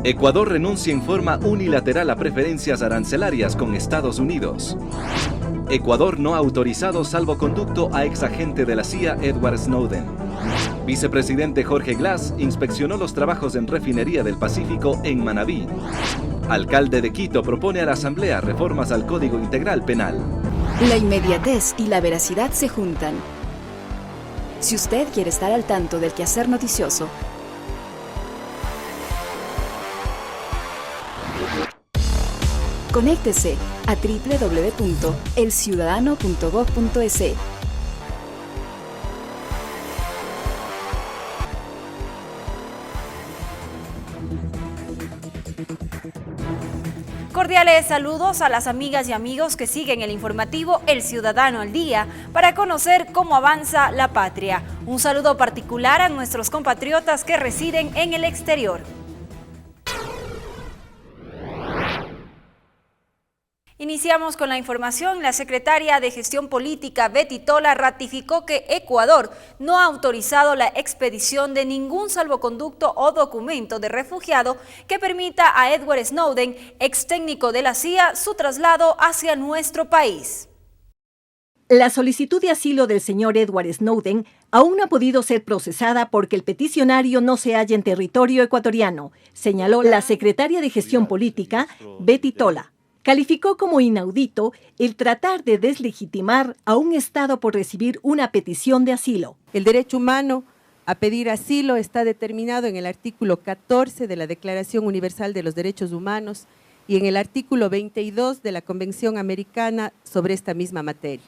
Ecuador renuncia en forma unilateral a preferencias arancelarias con Estados Unidos. Ecuador no ha autorizado salvoconducto a exagente de la CIA Edward Snowden. Vicepresidente Jorge Glass inspeccionó los trabajos en refinería del Pacífico en Manabí. Alcalde de Quito propone a la Asamblea reformas al Código Integral Penal. La inmediatez y la veracidad se juntan. Si usted quiere estar al tanto del quehacer noticioso, conéctese a www.elciudadano.gov.es. Cordiales saludos a las amigas y amigos que siguen el informativo El Ciudadano al Día para conocer cómo avanza la patria. Un saludo particular a nuestros compatriotas que residen en el exterior. Iniciamos con la información. La secretaria de Gestión Política, Betty Tola, ratificó que Ecuador no ha autorizado la expedición de ningún salvoconducto o documento de refugiado que permita a Edward Snowden, ex técnico de la CIA, su traslado hacia nuestro país. La solicitud de asilo del señor Edward Snowden aún no ha podido ser procesada porque el peticionario no se halla en territorio ecuatoriano, señaló la secretaria de Gestión Política, Betty Tola. Calificó como inaudito el tratar de deslegitimar a un Estado por recibir una petición de asilo. El derecho humano a pedir asilo está determinado en el artículo 14 de la Declaración Universal de los Derechos Humanos y en el artículo 22 de la Convención Americana sobre esta misma materia.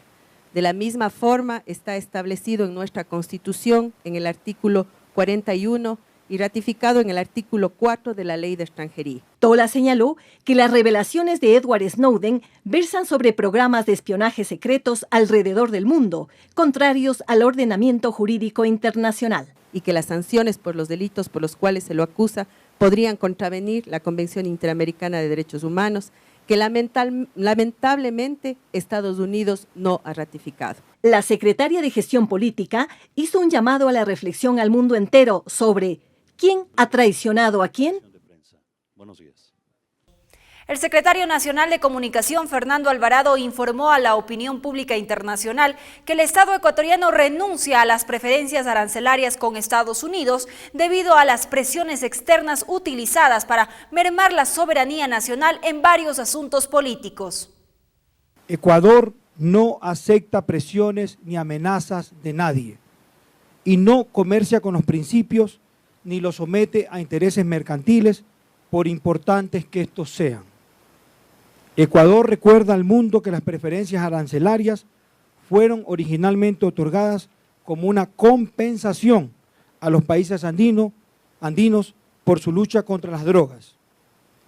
De la misma forma está establecido en nuestra Constitución en el artículo 41 y ratificado en el artículo 4 de la Ley de Extranjería. Tola señaló que las revelaciones de Edward Snowden versan sobre programas de espionaje secretos alrededor del mundo, contrarios al ordenamiento jurídico internacional. Y que las sanciones por los delitos por los cuales se lo acusa podrían contravenir la Convención Interamericana de Derechos Humanos, que lamentablemente Estados Unidos no ha ratificado. La secretaria de Gestión Política hizo un llamado a la reflexión al mundo entero sobre ¿quién ha traicionado a quién? Buenos días. El secretario nacional de Comunicación, Fernando Alvarado, informó a la opinión pública internacional que el Estado ecuatoriano renuncia a las preferencias arancelarias con Estados Unidos debido a las presiones externas utilizadas para mermar la soberanía nacional en varios asuntos políticos. Ecuador no acepta presiones ni amenazas de nadie y no comercia con los principios ni los somete a intereses mercantiles, por importantes que estos sean. Ecuador recuerda al mundo que las preferencias arancelarias fueron originalmente otorgadas como una compensación a los países andinos por su lucha contra las drogas,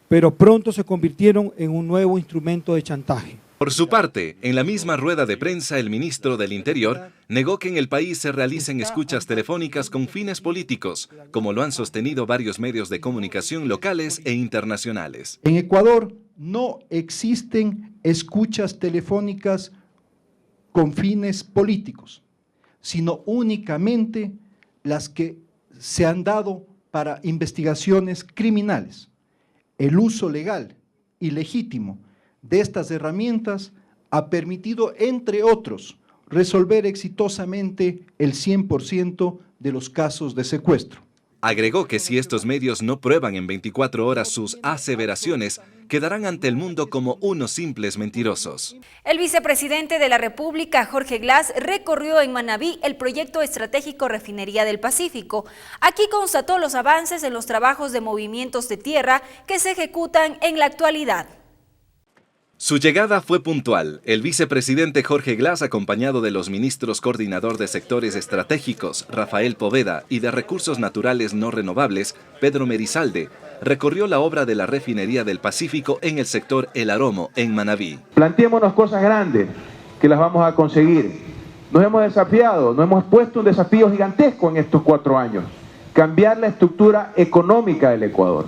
pero pronto se convirtieron en un nuevo instrumento de chantaje. Por su parte, en la misma rueda de prensa, el ministro del Interior negó que en el país se realicen escuchas telefónicas con fines políticos, como lo han sostenido varios medios de comunicación locales e internacionales. En Ecuador no existen escuchas telefónicas con fines políticos, sino únicamente las que se han dado para investigaciones criminales. El uso legal y legítimo de estas herramientas ha permitido, entre otros, resolver exitosamente el 100% de los casos de secuestro. Agregó que si estos medios no prueban en 24 horas sus aseveraciones, quedarán ante el mundo como unos simples mentirosos. El vicepresidente de la República, Jorge Glass, recorrió en Manabí el proyecto estratégico Refinería del Pacífico. Aquí constató los avances en los trabajos de movimientos de tierra que se ejecutan en la actualidad. Su llegada fue puntual. El vicepresidente Jorge Glass, acompañado de los ministros coordinador de sectores estratégicos, Rafael Poveda, y de recursos naturales no renovables, Pedro Merizalde, recorrió la obra de la refinería del Pacífico en el sector El Aromo, en Manabí. Planteémonos cosas grandes que las vamos a conseguir. Nos hemos desafiado, nos hemos puesto un desafío gigantesco en estos 4 años. Cambiar la estructura económica del Ecuador.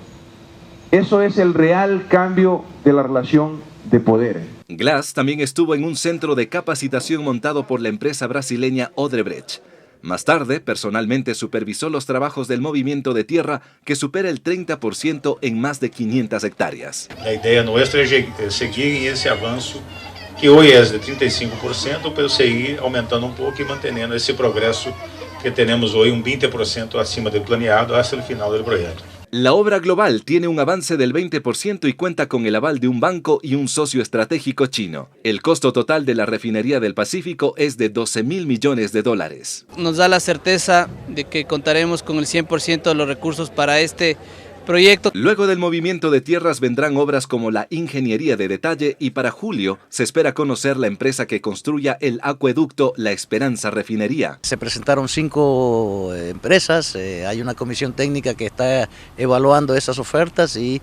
Eso es el real cambio de la relación de poder. Glass también estuvo en un centro de capacitación montado por la empresa brasileña Odebrecht. Más tarde, personalmente supervisó los trabajos del movimiento de tierra que supera el 30% en más de 500 hectáreas. La idea nuestra es seguir en ese avance que hoy es de 35%, pero seguir aumentando un poco y manteniendo ese progreso que tenemos hoy un 20% acima del planeado hasta el final del proyecto. La obra global tiene un avance del 20% y cuenta con el aval de un banco y un socio estratégico chino. El costo total de la refinería del Pacífico es de $12.000 millones. Nos da la certeza de que contaremos con el 100% de los recursos para este proyecto. Luego del movimiento de tierras vendrán obras como la ingeniería de detalle y para julio se espera conocer la empresa que construya el acueducto La Esperanza Refinería. Se presentaron 5 empresas, hay una comisión técnica que está evaluando esas ofertas y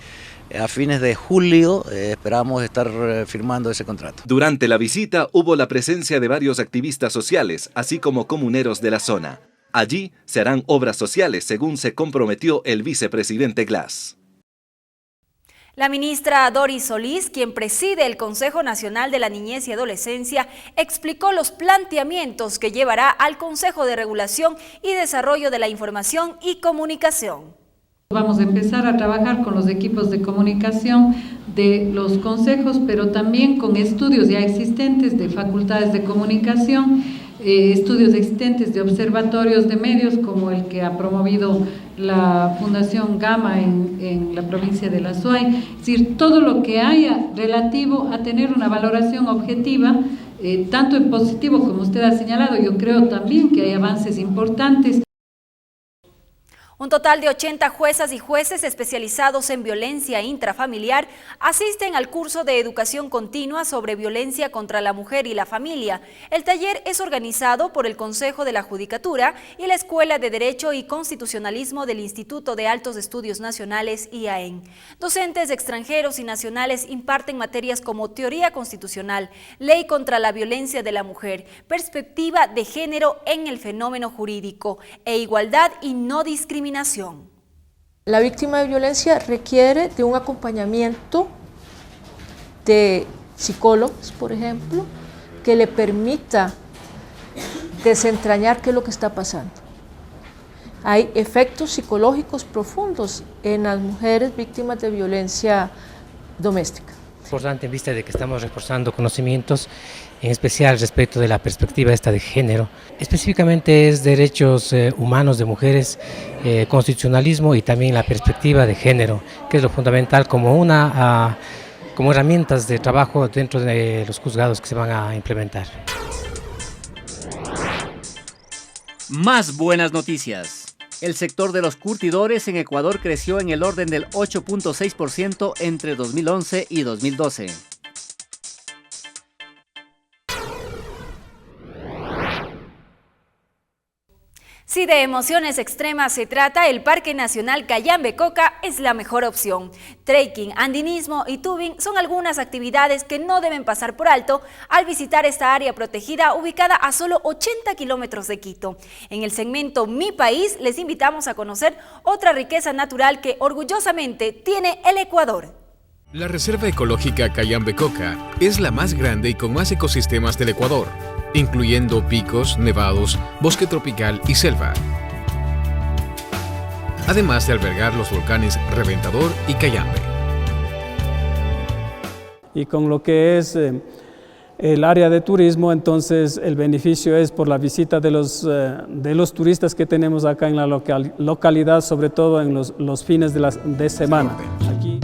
a fines de julio esperamos estar firmando ese contrato. Durante la visita hubo la presencia de varios activistas sociales, así como comuneros de la zona. Allí se harán obras sociales, según se comprometió el vicepresidente Glass. La ministra Doris Solís, quien preside el Consejo Nacional de la Niñez y Adolescencia, explicó los planteamientos que llevará al Consejo de Regulación y Desarrollo de la Información y Comunicación. Vamos a empezar a trabajar con los equipos de comunicación de los consejos, pero también con estudios ya existentes de facultades de comunicación, estudios existentes de observatorios de medios como el que ha promovido la Fundación Gama en la provincia de La Suay. Es decir, todo lo que haya relativo a tener una valoración objetiva, tanto en positivo como usted ha señalado, yo creo también que hay avances importantes. Un total de 80 juezas y jueces especializados en violencia intrafamiliar asisten al curso de educación continua sobre violencia contra la mujer y la familia. El taller es organizado por el Consejo de la Judicatura y la Escuela de Derecho y Constitucionalismo del Instituto de Altos Estudios Nacionales IAEN. Docentes extranjeros y nacionales imparten materias como teoría constitucional, ley contra la violencia de la mujer, perspectiva de género en el fenómeno jurídico e igualdad y no discriminación. La víctima de violencia requiere de un acompañamiento de psicólogos, por ejemplo, que le permita desentrañar qué es lo que está pasando. Hay efectos psicológicos profundos en las mujeres víctimas de violencia doméstica. Importante en vista de que estamos reforzando conocimientos, en especial respecto de la perspectiva esta de género. Específicamente es derechos humanos de mujeres, constitucionalismo y también la perspectiva de género, que es lo fundamental como herramientas de trabajo dentro de los juzgados que se van a implementar. Más buenas noticias. El sector de los curtidores en Ecuador creció en el orden del 8.6% entre 2011 y 2012. Si de emociones extremas se trata, el Parque Nacional Cayambe-Coca es la mejor opción. Trekking, andinismo y tubing son algunas actividades que no deben pasar por alto al visitar esta área protegida ubicada a solo 80 kilómetros de Quito. En el segmento Mi País les invitamos a conocer otra riqueza natural que orgullosamente tiene el Ecuador. La Reserva Ecológica Cayambe-Coca es la más grande y con más ecosistemas del Ecuador, incluyendo picos, nevados, bosque tropical y selva. Además de albergar los volcanes Reventador y Cayambe. Y con lo que es el área de turismo, entonces el beneficio es por la visita de los turistas que tenemos acá en la localidad, sobre todo en los fines de semana. Aquí.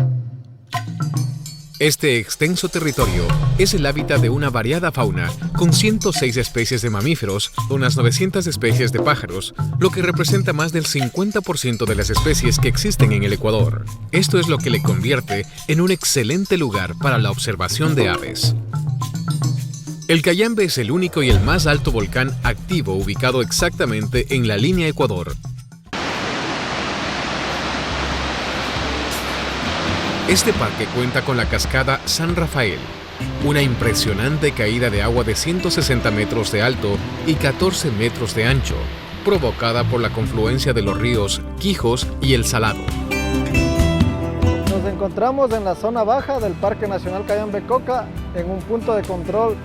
Este extenso territorio es el hábitat de una variada fauna, con 106 especies de mamíferos, unas 900 especies de pájaros, lo que representa más del 50% de las especies que existen en el Ecuador. Esto es lo que le convierte en un excelente lugar para la observación de aves. El Cayambe es el único y el más alto volcán activo ubicado exactamente en la línea Ecuador. Este parque cuenta con la cascada San Rafael, una impresionante caída de agua de 160 metros de alto y 14 metros de ancho, provocada por la confluencia de los ríos Quijos y El Salado. Nos encontramos en la zona baja del Parque Nacional Cayambe-Coca, en un punto de control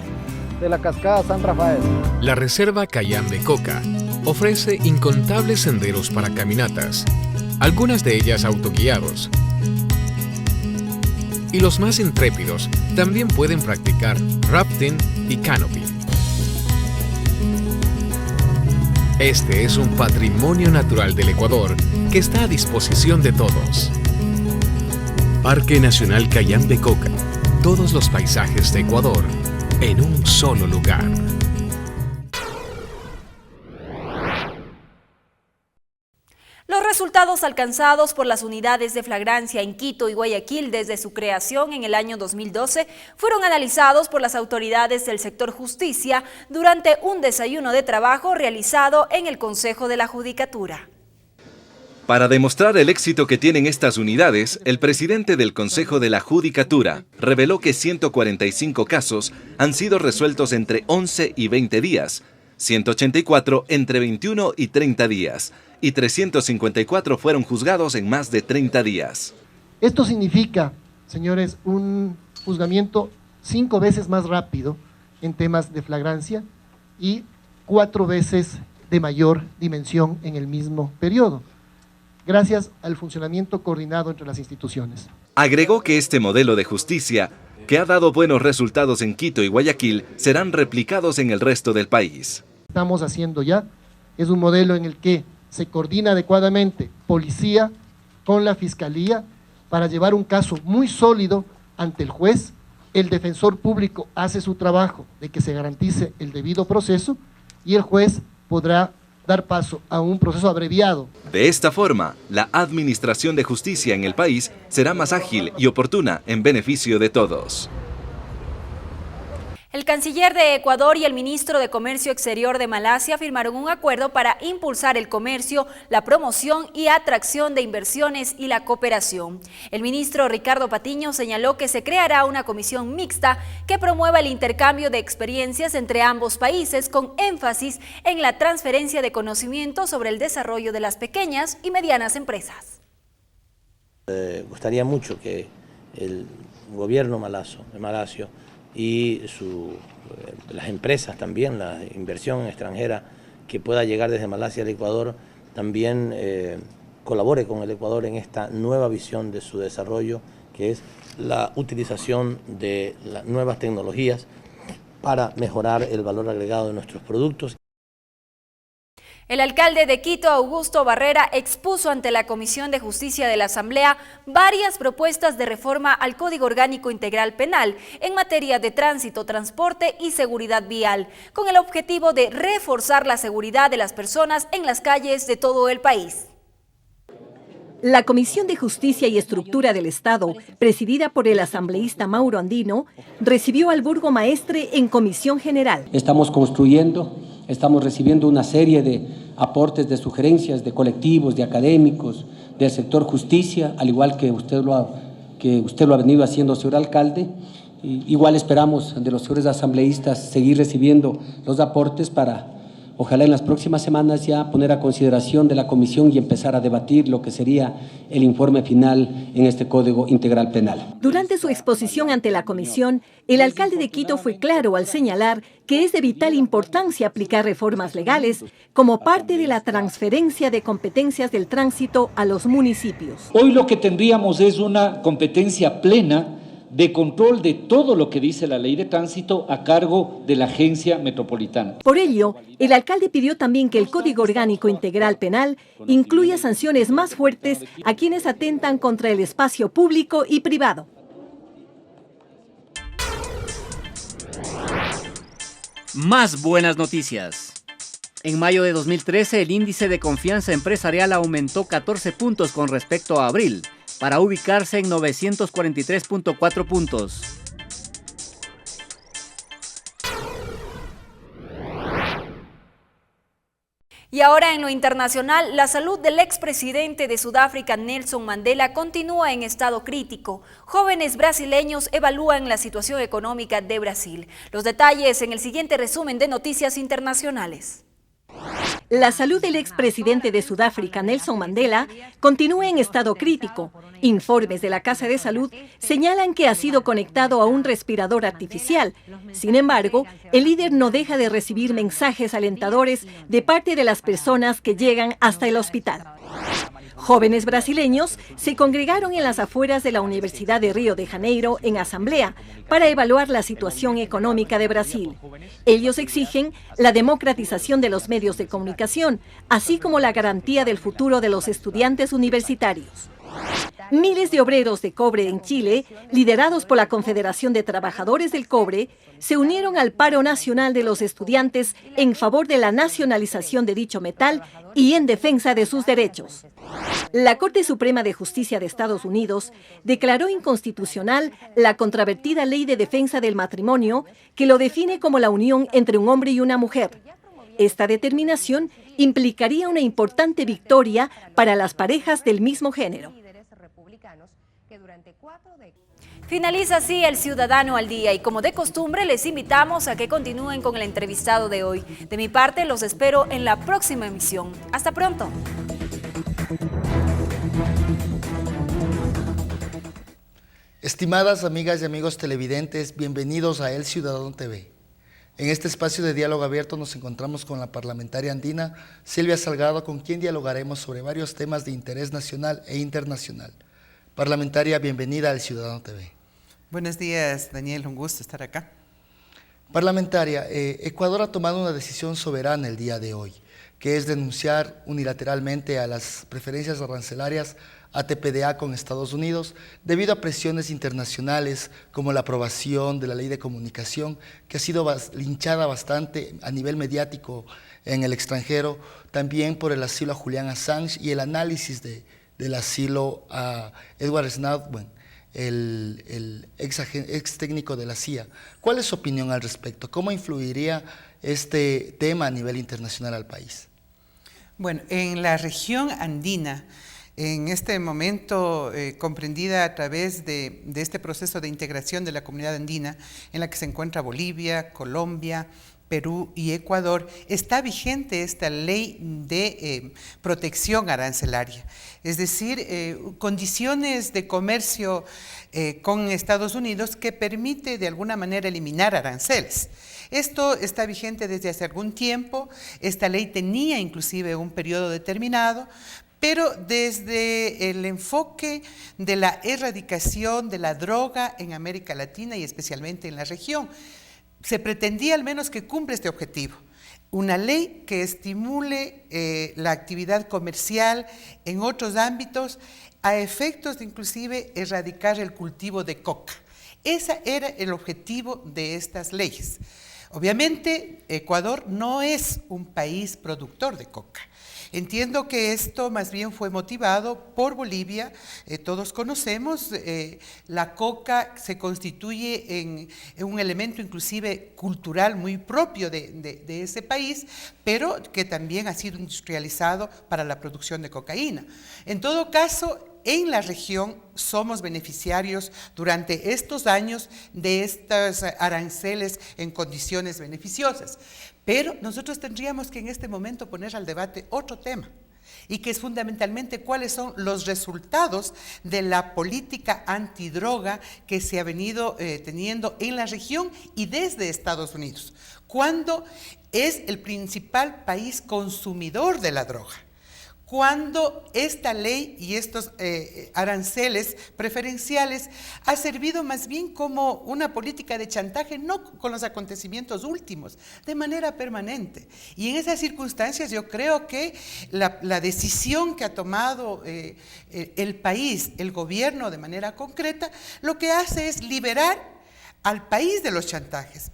de la cascada San Rafael. La Reserva Cayambe-Coca ofrece incontables senderos para caminatas, algunas de ellas autoguiados. Y los más intrépidos también pueden practicar rafting y canopy. Este es un patrimonio natural del Ecuador que está a disposición de todos. Parque Nacional Cayambe Coca. Todos los paisajes de Ecuador en un solo lugar. Los resultados alcanzados por las unidades de flagrancia en Quito y Guayaquil desde su creación en el año 2012 fueron analizados por las autoridades del sector justicia durante un desayuno de trabajo realizado en el Consejo de la Judicatura. Para demostrar el éxito que tienen estas unidades, el presidente del Consejo de la Judicatura reveló que 145 casos han sido resueltos entre 11 y 20 días, 184 entre 21 y 30 días, y 354 fueron juzgados en más de 30 días. Esto significa, señores, un juzgamiento 5 veces más rápido en temas de flagrancia y 4 veces de mayor dimensión en el mismo periodo, gracias al funcionamiento coordinado entre las instituciones. Agregó que este modelo de justicia, que ha dado buenos resultados en Quito y Guayaquil, serán replicados en el resto del país. Estamos haciendo ya, es un modelo en el que se coordina adecuadamente policía con la fiscalía para llevar un caso muy sólido ante el juez. El defensor público hace su trabajo de que se garantice el debido proceso y el juez podrá dar paso a un proceso abreviado. De esta forma, la administración de justicia en el país será más ágil y oportuna en beneficio de todos. El canciller de Ecuador y el ministro de Comercio Exterior de Malasia firmaron un acuerdo para impulsar el comercio, la promoción y atracción de inversiones y la cooperación. El ministro Ricardo Patiño señaló que se creará una comisión mixta que promueva el intercambio de experiencias entre ambos países con énfasis en la transferencia de conocimiento sobre el desarrollo de las pequeñas y medianas empresas. Gustaría mucho que el gobierno malasio y las empresas también, la inversión extranjera que pueda llegar desde Malasia al Ecuador, también colabore con el Ecuador en esta nueva visión de su desarrollo, que es la utilización de las nuevas tecnologías para mejorar el valor agregado de nuestros productos. El alcalde de Quito, Augusto Barrera, expuso ante la Comisión de Justicia de la Asamblea varias propuestas de reforma al Código Orgánico Integral Penal en materia de tránsito, transporte y seguridad vial, con el objetivo de reforzar la seguridad de las personas en las calles de todo el país. La Comisión de Justicia y Estructura del Estado, presidida por el asambleísta Mauro Andino, recibió al burgomaestre en comisión general. Estamos construyendo, estamos recibiendo una serie de aportes, de sugerencias de colectivos, de académicos, del sector justicia, al igual que usted lo ha venido haciendo, señor alcalde. Igual esperamos de los señores asambleístas seguir recibiendo los aportes para, ojalá en las próximas semanas ya poner a consideración de la comisión y empezar a debatir lo que sería el informe final en este Código Integral Penal. Durante su exposición ante la comisión, el alcalde de Quito fue claro al señalar que es de vital importancia aplicar reformas legales como parte de la transferencia de competencias del tránsito a los municipios. Hoy lo que tendríamos es una competencia plena de control de todo lo que dice la ley de tránsito a cargo de la agencia metropolitana. Por ello, el alcalde pidió también que el Código Orgánico Integral Penal incluya sanciones más fuertes a quienes atentan contra el espacio público y privado. Más buenas noticias. En mayo de 2013, el índice de confianza empresarial aumentó 14 puntos con respecto a abril, para ubicarse en 943.4 puntos. Y ahora en lo internacional, la salud del expresidente de Sudáfrica, Nelson Mandela, continúa en estado crítico. Jóvenes brasileños evalúan la situación económica de Brasil. Los detalles en el siguiente resumen de Noticias Internacionales. La salud del expresidente de Sudáfrica, Nelson Mandela, continúa en estado crítico. Informes de la Casa de Salud señalan que ha sido conectado a un respirador artificial. Sin embargo, el líder no deja de recibir mensajes alentadores de parte de las personas que llegan hasta el hospital. Jóvenes brasileños se congregaron en las afueras de la Universidad de Río de Janeiro en asamblea para evaluar la situación económica de Brasil. Ellos exigen la democratización de los medios de comunicación, así como la garantía del futuro de los estudiantes universitarios. Miles de obreros de cobre en Chile, liderados por la Confederación de Trabajadores del Cobre, se unieron al paro nacional de los estudiantes en favor de la nacionalización de dicho metal y en defensa de sus derechos. La Corte Suprema de Justicia de Estados Unidos declaró inconstitucional la controvertida Ley de Defensa del Matrimonio, que lo define como la unión entre un hombre y una mujer. Esta determinación implicaría una importante victoria para las parejas del mismo género. Finaliza así el Ciudadano al Día y como de costumbre les invitamos a que continúen con el entrevistado de hoy. De mi parte los espero en la próxima emisión. Hasta pronto. Estimadas amigas y amigos televidentes, bienvenidos a El Ciudadano TV. En este espacio de diálogo abierto nos encontramos con la parlamentaria andina Silvia Salgado, con quien dialogaremos sobre varios temas de interés nacional e internacional. Parlamentaria, bienvenida al Ciudadano TV. Buenos días, Daniel, un gusto estar acá. Parlamentaria, Ecuador ha tomado una decisión soberana el día de hoy, que es denunciar unilateralmente a las preferencias arancelarias ATPDA con Estados Unidos debido a presiones internacionales como la aprobación de la Ley de Comunicación, que ha sido linchada bastante a nivel mediático en el extranjero, también por el asilo a Julian Assange y el análisis del asilo a Edward Snowden, el ex técnico de la CIA. ¿Cuál es su opinión al respecto? ¿Cómo influiría este tema a nivel internacional al país? Bueno, en la región andina, en este momento comprendida a través de este proceso de integración de la comunidad andina, en la que se encuentra Bolivia, Colombia, Perú y Ecuador, está vigente esta ley de protección arancelaria, es decir, condiciones de comercio con Estados Unidos que permite de alguna manera eliminar aranceles. Esto está vigente desde hace algún tiempo, esta ley tenía inclusive un periodo determinado, pero desde el enfoque de la erradicación de la droga en América Latina y especialmente en la región, se pretendía al menos que cumpla este objetivo. Una ley que estimule la actividad comercial en otros ámbitos a efectos de inclusive erradicar el cultivo de coca. Ese era el objetivo de estas leyes. Obviamente, Ecuador no es un país productor de coca. Entiendo que esto más bien fue motivado por Bolivia. Todos conocemos, la coca se constituye en un elemento inclusive cultural muy propio de ese país, pero que también ha sido industrializado para la producción de cocaína. En todo caso, en la región somos beneficiarios durante estos años de estos aranceles en condiciones beneficiosas. Pero nosotros tendríamos que en este momento poner al debate otro tema, y que es fundamentalmente cuáles son los resultados de la política antidroga que se ha venido teniendo en la región y desde Estados Unidos, cuando es el principal país consumidor de la droga. Cuando esta ley y estos aranceles preferenciales ha servido más bien como una política de chantaje, no con los acontecimientos últimos, de manera permanente. Y en esas circunstancias yo creo que la decisión que ha tomado el país, el gobierno de manera concreta, lo que hace es liberar al país de los chantajes.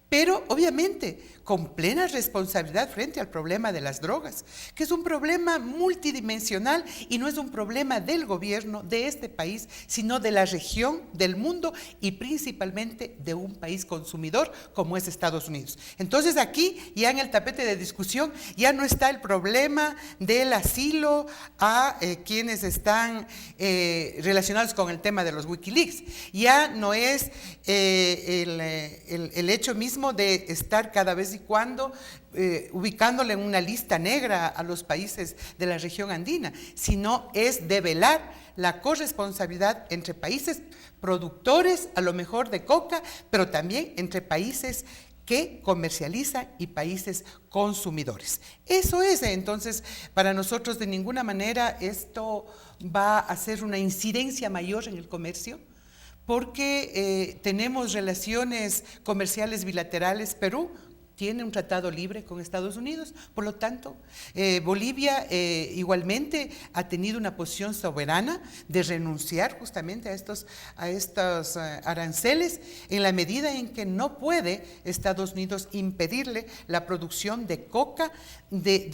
Pero obviamente con plena responsabilidad frente al problema de las drogas, que es un problema multidimensional y no es un problema del gobierno de este país, sino de la región, del mundo y principalmente de un país consumidor como es Estados Unidos. Entonces aquí ya en el tapete de discusión ya no está el problema del asilo a quienes están relacionados con el tema de los Wikileaks, ya no es el hecho mismo de estar cada vez y cuando ubicándole en una lista negra a los países de la región andina, sino es develar la corresponsabilidad entre países productores, a lo mejor de coca, pero también entre países que comercializan y países consumidores. Eso es, entonces, para nosotros de ninguna manera esto va a hacer una incidencia mayor en el comercio, porque tenemos relaciones comerciales bilaterales. Perú tiene un tratado libre con Estados Unidos, por lo tanto, Bolivia igualmente ha tenido una posición soberana de renunciar justamente a estos aranceles en la medida en que no puede Estados Unidos impedirle la producción de coca de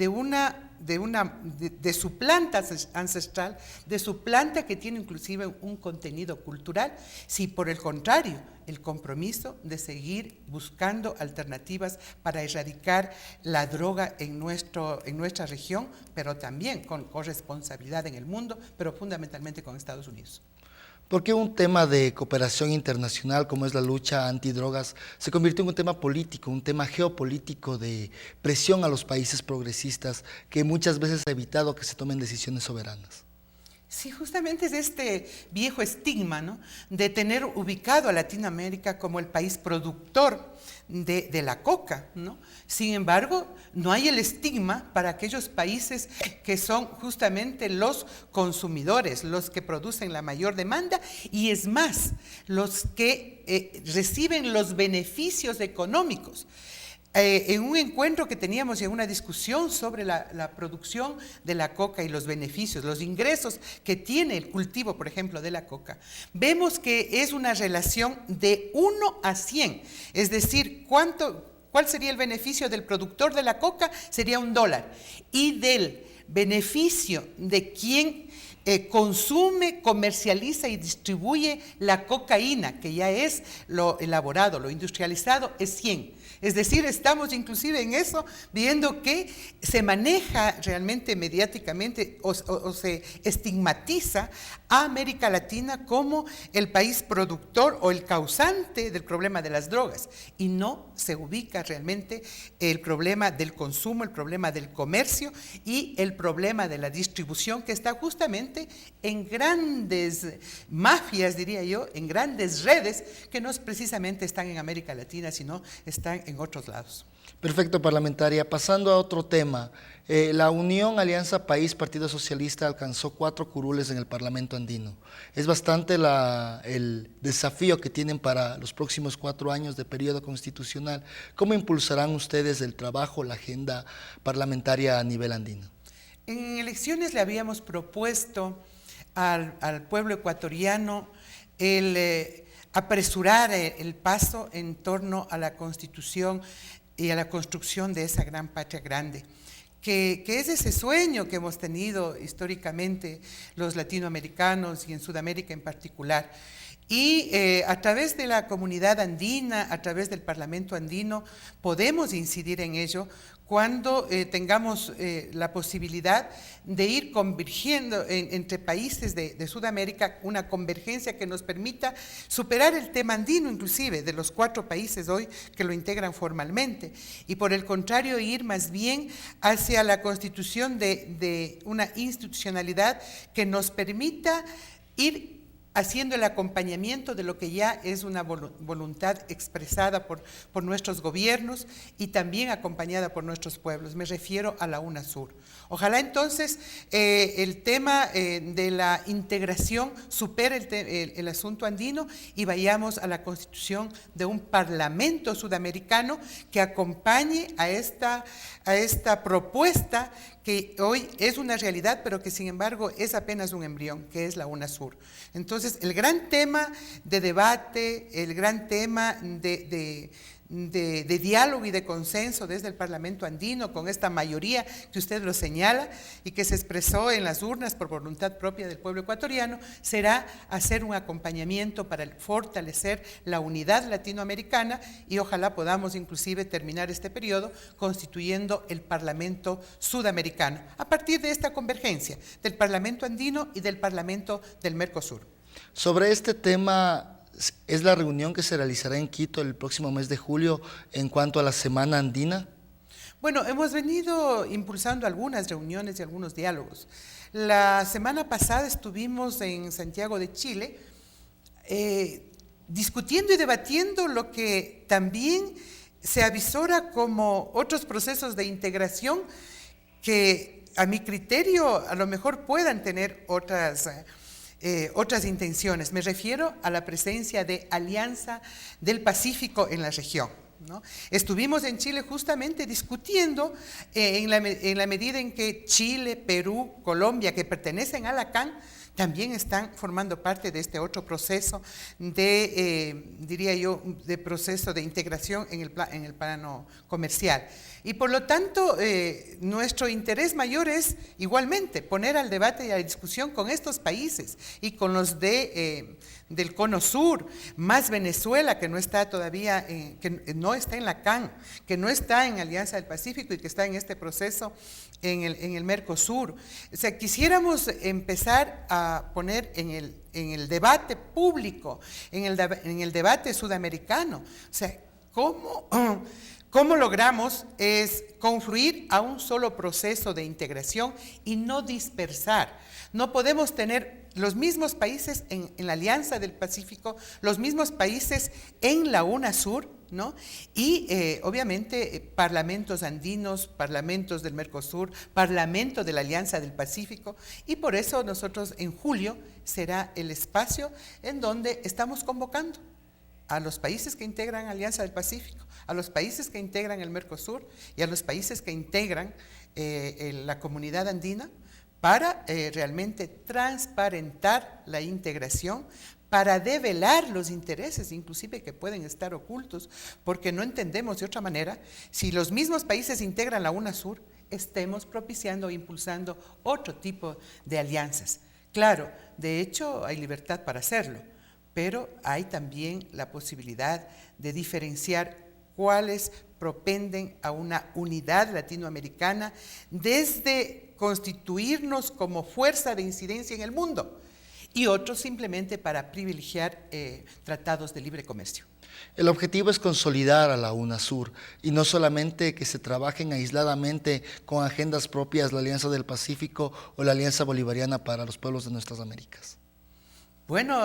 su planta ancestral, de su planta que tiene inclusive un contenido cultural, si por el contrario, el compromiso de seguir buscando alternativas para erradicar la droga en nuestra región, pero también con corresponsabilidad en el mundo, pero fundamentalmente con Estados Unidos. ¿Por qué un tema de cooperación internacional como es la lucha antidrogas se convirtió en un tema político, un tema geopolítico de presión a los países progresistas que muchas veces ha evitado que se tomen decisiones soberanas? Sí, justamente es este viejo estigma, ¿no?, de tener ubicado a Latinoamérica como el país productor de la coca, ¿no? Sin embargo, no hay el estigma para aquellos países que son justamente los consumidores, los que producen la mayor demanda y es más, los que reciben los beneficios económicos. En un encuentro que teníamos y en una discusión sobre la producción de la coca y los beneficios, los ingresos que tiene el cultivo, por ejemplo, de la coca, vemos que es una relación de 1 a 100, es decir, ¿cuál sería el beneficio del productor de la coca? Sería $1, y del beneficio de quien consume, comercializa y distribuye la cocaína, que ya es lo elaborado, lo industrializado, es 100. Es decir, estamos inclusive en eso viendo que se maneja realmente mediáticamente o se estigmatiza a América Latina como el país productor o el causante del problema de las drogas y no se ubica realmente el problema del consumo, el problema del comercio y el problema de la distribución que está justamente en grandes mafias, diría yo, en grandes redes que no precisamente están en América Latina, sino están en otros lados. Perfecto, parlamentaria. Pasando a otro tema, la Unión Alianza País Partido Socialista alcanzó 4 curules en el Parlamento andino. Es bastante el desafío que tienen para los próximos 4 años de periodo constitucional. ¿Cómo impulsarán ustedes el trabajo, la agenda parlamentaria a nivel andino? En elecciones le habíamos propuesto al pueblo ecuatoriano el apresurar el paso en torno a la Constitución y a la construcción de esa gran patria grande, que es ese sueño que hemos tenido históricamente los latinoamericanos y en Sudamérica en particular. Y a través de la comunidad andina, a través del Parlamento andino, podemos incidir en ello cuando tengamos la posibilidad de ir convergiendo entre países de Sudamérica, una convergencia que nos permita superar el tema andino inclusive de los 4 países hoy que lo integran formalmente y por el contrario ir más bien hacia la constitución de una institucionalidad que nos permita ir haciendo el acompañamiento de lo que ya es una voluntad expresada por nuestros gobiernos y también acompañada por nuestros pueblos. Me refiero a la UNASUR. Ojalá entonces el tema de la integración supere el asunto andino y vayamos a la constitución de un parlamento sudamericano que acompañe a esta propuesta que hoy es una realidad, pero que sin embargo es apenas un embrión, que es la UNASUR. Entonces, el gran tema de debate, el gran tema de diálogo y de consenso desde el Parlamento andino con esta mayoría que usted lo señala y que se expresó en las urnas por voluntad propia del pueblo ecuatoriano, será hacer un acompañamiento para fortalecer la unidad latinoamericana y ojalá podamos inclusive terminar este periodo constituyendo el Parlamento sudamericano a partir de esta convergencia del Parlamento andino y del Parlamento del Mercosur. Sobre este tema es la reunión que se realizará en Quito el próximo mes de julio en cuanto a la Semana Andina. Bueno, hemos venido impulsando algunas reuniones y algunos diálogos. La semana pasada estuvimos en Santiago de Chile discutiendo y debatiendo lo que también se avisora como otros procesos de integración que a mi criterio a lo mejor puedan tener otras intenciones. Me refiero a la presencia de Alianza del Pacífico en la región, ¿no? Estuvimos en Chile justamente discutiendo en la medida en que Chile, Perú, Colombia, que pertenecen a la CAN, también están formando parte de este otro proceso diría yo, de proceso de integración en el plano comercial. Y por lo tanto, nuestro interés mayor es igualmente poner al debate y a la discusión con estos países y con los del Cono Sur, más Venezuela, que no está todavía, que no está en la CAN, que no está en Alianza del Pacífico y que está en este proceso en el Mercosur. O sea, quisiéramos empezar a poner en el debate público, en el debate sudamericano, o sea, ¿cómo logramos es confluir a un solo proceso de integración y no dispersar? No podemos tener los mismos países en la Alianza del Pacífico, los mismos países en la UNASUR, ¿no? Y obviamente parlamentos andinos, parlamentos del Mercosur, parlamento de la Alianza del Pacífico, y por eso nosotros en julio será el espacio en donde estamos convocando a los países que integran Alianza del Pacífico, a los países que integran el Mercosur y a los países que integran la comunidad andina para realmente transparentar la integración, para develar los intereses, inclusive que pueden estar ocultos, porque no entendemos de otra manera, si los mismos países integran la UNASUR, estemos propiciando o impulsando otro tipo de alianzas. Claro, de hecho hay libertad para hacerlo, pero hay también la posibilidad de diferenciar cuáles propenden a una unidad latinoamericana desde constituirnos como fuerza de incidencia en el mundo y otros simplemente para privilegiar tratados de libre comercio. El objetivo es consolidar a la UNASUR y no solamente que se trabajen aisladamente con agendas propias la Alianza del Pacífico o la Alianza Bolivariana para los pueblos de nuestras Américas. Bueno,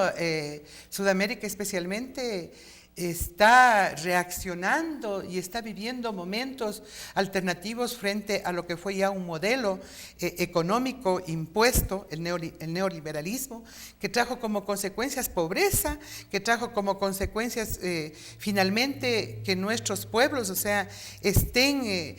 Sudamérica especialmente está reaccionando y está viviendo momentos alternativos frente a lo que fue ya un modelo económico impuesto, el neoliberalismo, que trajo como consecuencias pobreza, que trajo como consecuencias finalmente que nuestros pueblos, o sea, estén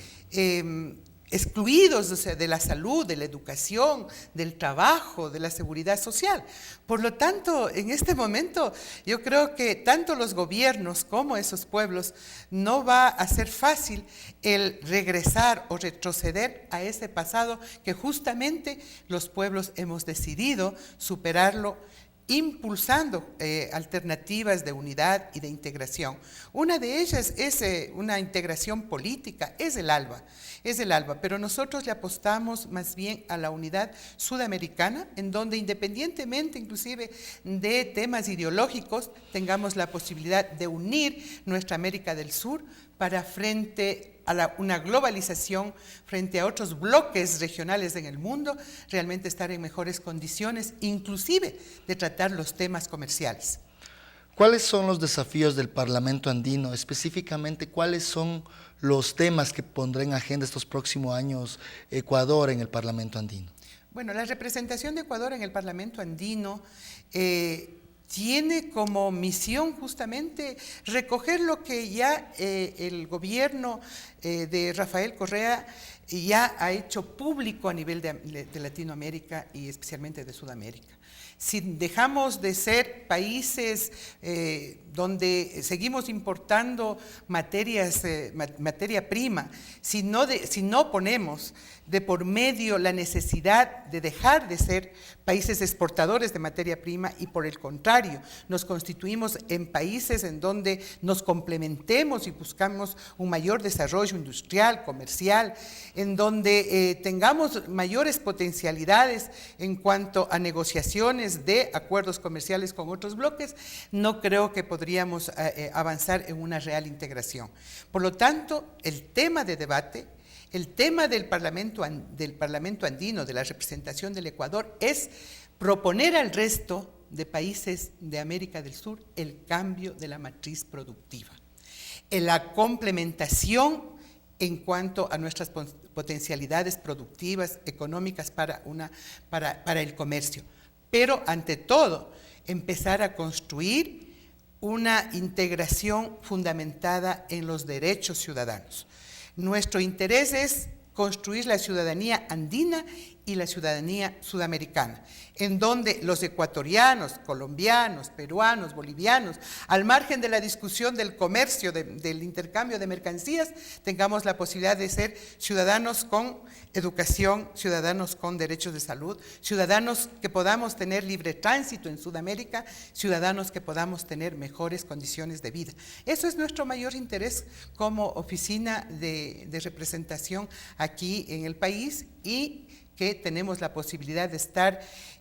excluidos, o sea, de la salud, de la educación, del trabajo, de la seguridad social. Por lo tanto, en este momento, yo creo que tanto los gobiernos como esos pueblos no va a ser fácil el regresar o retroceder a ese pasado que justamente los pueblos hemos decidido superarlo, impulsando alternativas de unidad y de integración. Una de ellas es una integración política, es el ALBA, pero nosotros le apostamos más bien a la unidad sudamericana, en donde independientemente inclusive de temas ideológicos, tengamos la posibilidad de unir nuestra América del Sur para frente a una globalización, frente a otros bloques regionales en el mundo, realmente estar en mejores condiciones, inclusive de tratar los temas comerciales. ¿Cuáles son los desafíos del Parlamento andino? Específicamente, ¿cuáles son los temas que pondrá en agenda estos próximos años Ecuador en el Parlamento andino? Bueno, la representación de Ecuador en el Parlamento andino tiene como misión justamente recoger lo que ya el gobierno de Rafael Correa ya ha hecho público a nivel de Latinoamérica y especialmente de Sudamérica. Si dejamos de ser países donde seguimos importando materia prima, si no ponemos de por medio la necesidad de dejar de ser países exportadores de materia prima y por el contrario, nos constituimos en países en donde nos complementemos y buscamos un mayor desarrollo industrial, comercial, en donde tengamos mayores potencialidades en cuanto a negociación negociaciones de acuerdos comerciales con otros bloques, no creo que podríamos avanzar en una real integración. Por lo tanto, el tema de debate, el tema del Parlamento andino, de la representación del Ecuador, es proponer al resto de países de América del Sur el cambio de la matriz productiva, en la complementación en cuanto a nuestras potencialidades productivas, económicas para el comercio. Pero, ante todo, empezar a construir una integración fundamentada en los derechos ciudadanos. Nuestro interés es construir la ciudadanía andina y la ciudadanía sudamericana, en donde los ecuatorianos, colombianos, peruanos, bolivianos, al margen de la discusión del comercio, del intercambio de mercancías, tengamos la posibilidad de ser ciudadanos con educación, ciudadanos con derechos de salud, ciudadanos que podamos tener libre tránsito en Sudamérica, ciudadanos que podamos tener mejores condiciones de vida. Eso es nuestro mayor interés como oficina de representación aquí en el país, y que tenemos la posibilidad de estar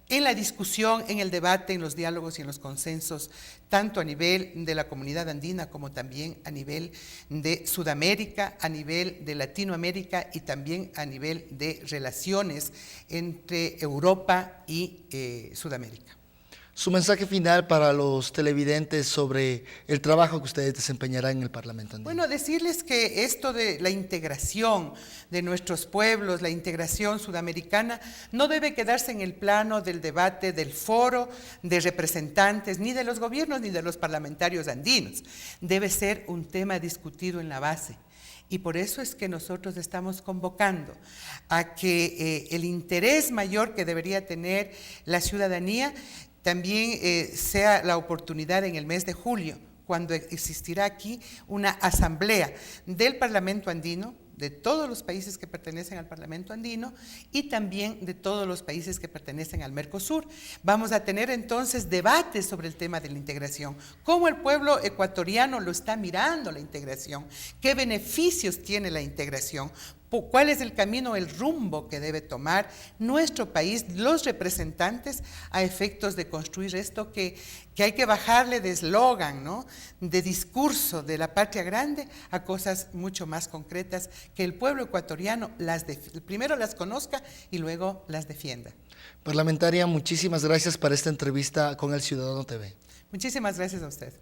en la discusión, en el debate, en los diálogos y en los consensos, tanto a nivel de la comunidad andina como también a nivel de Sudamérica, a nivel de Latinoamérica y también a nivel de relaciones entre Europa y Sudamérica. Su mensaje final para los televidentes sobre el trabajo que ustedes desempeñarán en el Parlamento andino. Bueno, decirles que esto de la integración de nuestros pueblos, la integración sudamericana, no debe quedarse en el plano del debate del foro de representantes, ni de los gobiernos ni de los parlamentarios andinos. Debe ser un tema discutido en la base. Y por eso es que nosotros estamos convocando a que el interés mayor que debería tener la ciudadanía también sea la oportunidad en el mes de julio, cuando existirá aquí una asamblea del Parlamento andino, de todos los países que pertenecen al Parlamento andino y también de todos los países que pertenecen al Mercosur. Vamos a tener entonces debates sobre el tema de la integración, cómo el pueblo ecuatoriano lo está mirando la integración, qué beneficios tiene la integración, cuál es el camino, el rumbo que debe tomar nuestro país, los representantes, a efectos de construir esto que hay que bajarle de eslogan, ¿no?, de discurso de la patria grande a cosas mucho más concretas, que el pueblo ecuatoriano primero las conozca y luego las defienda. Parlamentaria, muchísimas gracias por esta entrevista con El Ciudadano TV. Muchísimas gracias a usted.